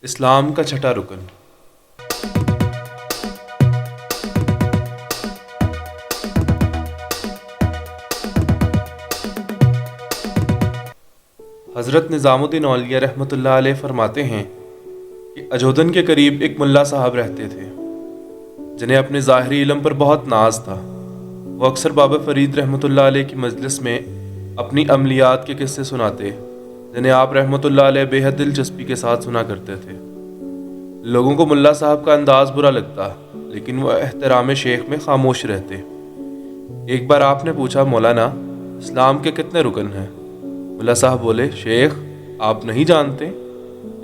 اسلام کا چھٹا رکن۔ حضرت نظام الدین اولیاء رحمۃ اللہ علیہ فرماتے ہیں کہ اجودھن کے قریب ایک ملا صاحب رہتے تھے جنہیں اپنے ظاہری علم پر بہت ناز تھا۔ وہ اکثر بابا فرید رحمۃ اللہ علیہ کی مجلس میں اپنی عملیات کے قصے سناتے جنہیں آپ رحمۃ اللہ علیہ بے حد دلچسپی کے ساتھ سنا کرتے تھے۔ لوگوں کو ملا صاحب کا انداز برا لگتا لیکن وہ احترام شیخ میں خاموش رہتے۔ ایک بار آپ نے پوچھا، مولانا اسلام کے کتنے رکن ہیں؟ ملا صاحب بولے، شیخ آپ نہیں جانتے؟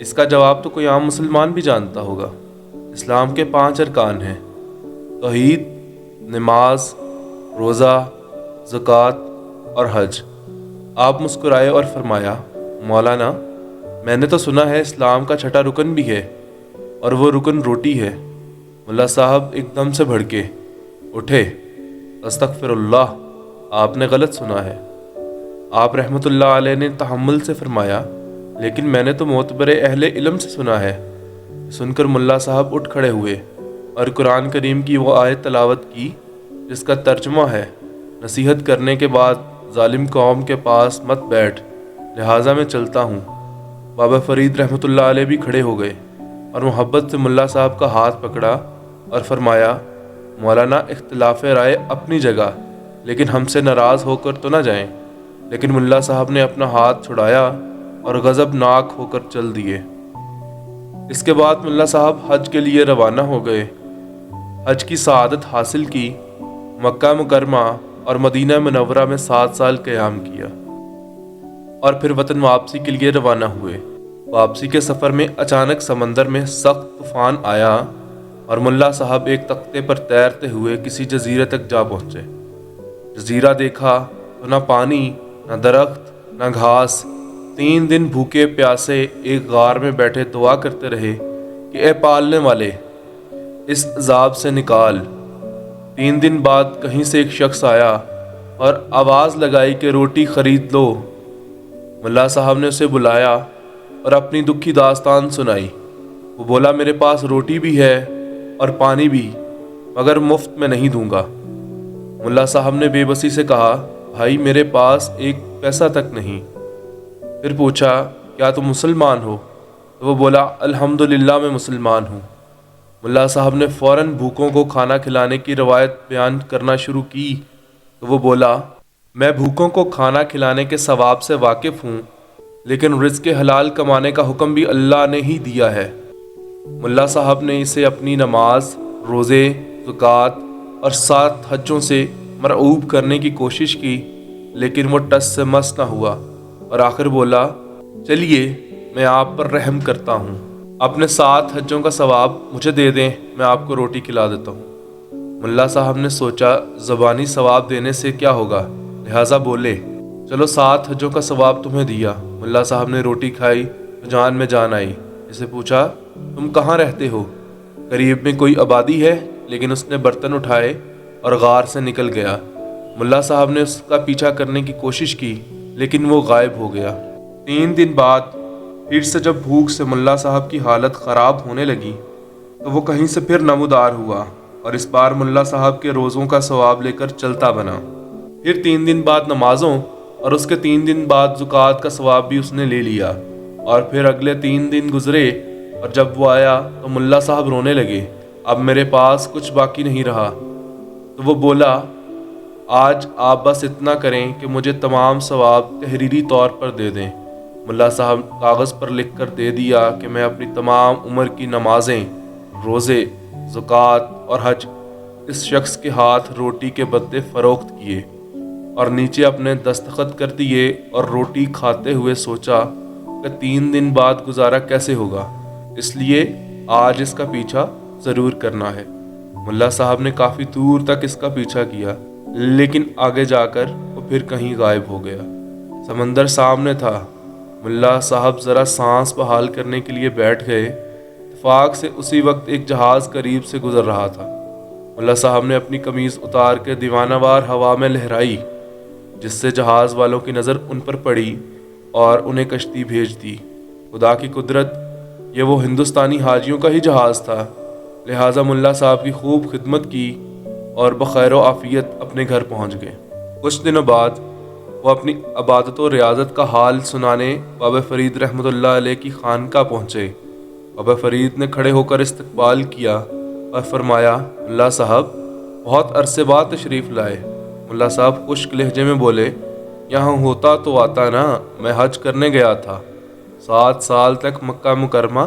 اس کا جواب تو کوئی عام مسلمان بھی جانتا ہوگا۔ اسلام کے 5 ارکان ہیں: توحید، نماز، روزہ، زکوٰۃ اور حج۔ آپ مسکرائے اور فرمایا، مولانا میں نے تو سنا ہے اسلام کا چھٹا رکن بھی ہے اور وہ رکن روٹی ہے۔ ملا صاحب ایک دم سے بھڑکے اٹھے، استغفر اللہ، آپ نے غلط سنا ہے۔ آپ رحمۃ اللہ علیہ نے تحمل سے فرمایا، لیکن میں نے تو معتبر اہل علم سے سنا ہے۔ سن کر ملا صاحب اٹھ کھڑے ہوئے اور قرآن کریم کی وہ آیت تلاوت کی جس کا ترجمہ ہے، نصیحت کرنے کے بعد ظالم قوم کے پاس مت بیٹھ، لہٰذا میں چلتا ہوں۔ بابا فرید رحمۃ اللہ علیہ بھی کھڑے ہو گئے اور محبت سے ملا صاحب کا ہاتھ پکڑا اور فرمایا، مولانا اختلاف رائے اپنی جگہ، لیکن ہم سے ناراض ہو کر تو نہ جائیں۔ لیکن ملا صاحب نے اپنا ہاتھ چھڑایا اور غضب ناک ہو کر چل دیے۔ اس کے بعد ملا صاحب حج کے لیے روانہ ہو گئے۔ حج کی سعادت حاصل کی، مکہ مکرمہ اور مدینہ منورہ میں 7 سال قیام کیا اور پھر وطن واپسی کے لیے روانہ ہوئے۔ واپسی کے سفر میں اچانک سمندر میں سخت طوفان آیا اور ملا صاحب ایک تختے پر تیرتے ہوئے کسی جزیرے تک جا پہنچے۔ جزیرہ دیکھا تو نہ پانی، نہ درخت، نہ گھاس۔ 3 دن بھوکے پیاسے ایک غار میں بیٹھے دعا کرتے رہے کہ اے پالنے والے اس عذاب سے نکال۔ 3 دن بعد کہیں سے ایک شخص آیا اور آواز لگائی کہ روٹی خرید لو۔ ملا صاحب نے اسے بلایا اور اپنی دکھی داستان سنائی۔ وہ بولا، میرے پاس روٹی بھی ہے اور پانی بھی، مگر مفت میں نہیں دوں گا۔ ملا صاحب نے بے بسی سے کہا، بھائی میرے پاس 1 پیسہ تک نہیں۔ پھر پوچھا، کیا تم مسلمان ہو؟ تو وہ بولا، الحمدللہ میں مسلمان ہوں۔ ملا صاحب نے فوراً بھوکوں کو کھانا کھلانے کی روایت بیان کرنا شروع کی تو وہ بولا، میں بھوکوں کو کھانا کھلانے کے ثواب سے واقف ہوں، لیکن رزق حلال کمانے کا حکم بھی اللہ نے ہی دیا ہے۔ ملا صاحب نے اسے اپنی نماز، روزے، زکوٰۃ اور 7 حجوں سے مرعوب کرنے کی کوشش کی، لیکن وہ ٹس سے مس نہ ہوا اور آخر بولا، چلیے میں آپ پر رحم کرتا ہوں، اپنے 7 حجوں کا ثواب مجھے دے دیں، میں آپ کو روٹی کھلا دیتا ہوں۔ ملا صاحب نے سوچا زبانی ثواب دینے سے کیا ہوگا، لہٰذا بولے، چلو 7 حجوں کا ثواب تمہیں دیا۔ ملا صاحب نے روٹی کھائی تو جان میں جان آئی۔ اسے پوچھا، تم کہاں رہتے ہو؟ قریب میں کوئی آبادی ہے؟ لیکن اس نے برتن اٹھائے اور غار سے نکل گیا۔ ملا صاحب نے اس کا پیچھا کرنے کی کوشش کی لیکن وہ غائب ہو گیا۔ 3 دن بعد پھر سے جب بھوک سے ملا صاحب کی حالت خراب ہونے لگی تو وہ کہیں سے پھر نمودار ہوا اور اس بار ملا صاحب کے روزوں کا ثواب لے کر چلتا بنا۔ پھر 3 دن بعد نمازوں اور اس کے 3 دن بعد زکوٰۃ کا ثواب بھی اس نے لے لیا، اور پھر اگلے 3 دن گزرے اور جب وہ آیا تو ملا صاحب رونے لگے، اب میرے پاس کچھ باقی نہیں رہا۔ تو وہ بولا، آج آپ بس اتنا کریں کہ مجھے تمام ثواب تحریری طور پر دے دیں۔ ملا صاحب کاغذ پر لکھ کر دے دیا کہ میں اپنی تمام عمر کی نمازیں، روزے، زکوٰۃ اور حج اس شخص کے ہاتھ روٹی کے بدلے فروخت کیے، اور نیچے اپنے دستخط کر دیے اور روٹی کھاتے ہوئے سوچا کہ 3 دن بعد گزارا کیسے ہوگا، اس لیے آج اس کا پیچھا ضرور کرنا ہے۔ ملا صاحب نے کافی دور تک اس کا پیچھا کیا لیکن آگے جا کر وہ پھر کہیں غائب ہو گیا۔ سمندر سامنے تھا۔ ملا صاحب ذرا سانس بحال کرنے کے لیے بیٹھ گئے۔ اتفاق سے اسی وقت ایک جہاز قریب سے گزر رہا تھا۔ ملا صاحب نے اپنی قمیض اتار کے دیوانہ وار ہوا میں لہرائی، جس سے جہاز والوں کی نظر ان پر پڑی اور انہیں کشتی بھیج دی۔ خدا کی قدرت، یہ وہ ہندوستانی حاجیوں کا ہی جہاز تھا، لہٰذا ملا صاحب کی خوب خدمت کی اور بخیر و عافیت اپنے گھر پہنچ گئے۔ کچھ دنوں بعد وہ اپنی عبادت و ریاضت کا حال سنانے بابا فرید رحمۃ اللہ علیہ کی خانقاہ پہنچے۔ بابا فرید نے کھڑے ہو کر استقبال کیا اور فرمایا، ملا صاحب بہت عرصے بعد تشریف لائے۔ ملا صاحب خشک لہجے میں بولے، یہاں ہوتا تو آتا نا، میں حج کرنے گیا تھا، 7 سال تک مکہ مکرمہ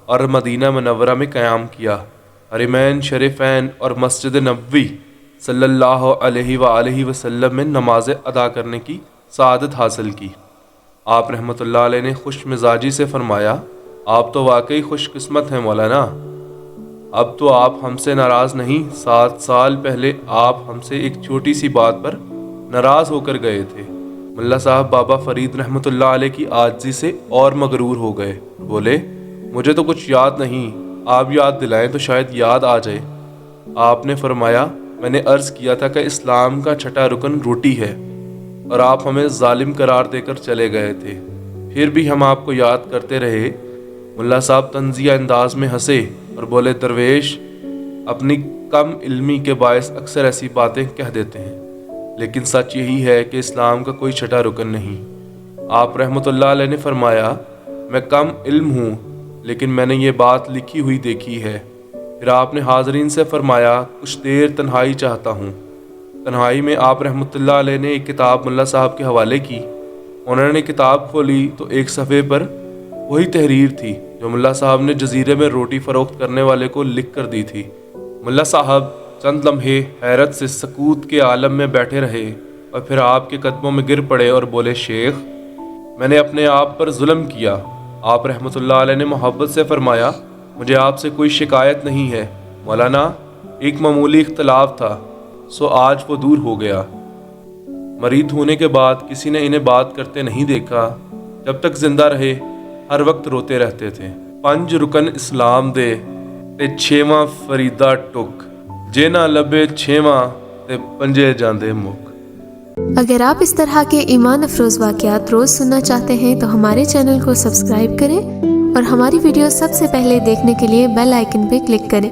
اور مدینہ منورہ میں قیام کیا، حرمین شریفین اور مسجد نبوی صلی اللہ علیہ وآلہ وسلم میں نمازیں ادا کرنے کی سعادت حاصل کی۔ آپ رحمۃ اللہ علیہ نے خوش مزاجی سے فرمایا، آپ تو واقعی خوش قسمت ہیں مولانا، اب تو آپ ہم سے ناراض نہیں، 7 سال پہلے آپ ہم سے ایک چھوٹی سی بات پر ناراض ہو کر گئے تھے۔ ملا صاحب بابا فرید رحمۃ اللہ علیہ کی عاجزی سے اور مغرور ہو گئے، بولے، مجھے تو کچھ یاد نہیں، آپ یاد دلائیں تو شاید یاد آ جائے۔ آپ نے فرمایا، میں نے عرض کیا تھا کہ اسلام کا چھٹا رکن روٹی ہے اور آپ ہمیں ظالم قرار دے کر چلے گئے تھے، پھر بھی ہم آپ کو یاد کرتے رہے۔ ملا صاحب طنزیہ انداز میں ہنسے اور بولے، درویش اپنی کم علمی کے باعث اکثر ایسی باتیں کہہ دیتے ہیں، لیکن سچ یہی ہے کہ اسلام کا کوئی چھٹا رکن نہیں۔ آپ رحمۃ اللہ علیہ نے فرمایا، میں کم علم ہوں لیکن میں نے یہ بات لکھی ہوئی دیکھی ہے۔ پھر آپ نے حاضرین سے فرمایا، کچھ دیر تنہائی چاہتا ہوں۔ تنہائی میں آپ رحمۃ اللہ علیہ نے ایک کتاب ملا صاحب کے حوالے کی۔ انہوں نے کتاب کھولی تو ایک صفحے پر وہی تحریر تھی جو ملا صاحب نے جزیرے میں روٹی فروخت کرنے والے کو لکھ کر دی تھی۔ ملا صاحب چند لمحے حیرت سے سکوت کے عالم میں بیٹھے رہے اور پھر آپ کے قدموں میں گر پڑے اور بولے، شیخ میں نے اپنے آپ پر ظلم کیا۔ آپ رحمۃ اللہ علیہ نے محبت سے فرمایا، مجھے آپ سے کوئی شکایت نہیں ہے مولانا، ایک معمولی اختلاف تھا، سو آج وہ دور ہو گیا۔ مرید ہونے کے بعد کسی نے انہیں بات کرتے نہیں دیکھا، جب تک زندہ رہے ہر وقت روتے رہتے تھے۔ 5 رکن اسلام دے تے 6واں فریدا ٹک، جے نہ لبے 6واں تے 5 جاندے مک۔ اگر آپ اس طرح کے ایمان افروز واقعات روز سننا چاہتے ہیں تو ہمارے چینل کو سبسکرائب کریں اور ہماری ویڈیو سب سے پہلے دیکھنے کے لیے بیل آئیکن پہ کلک کریں۔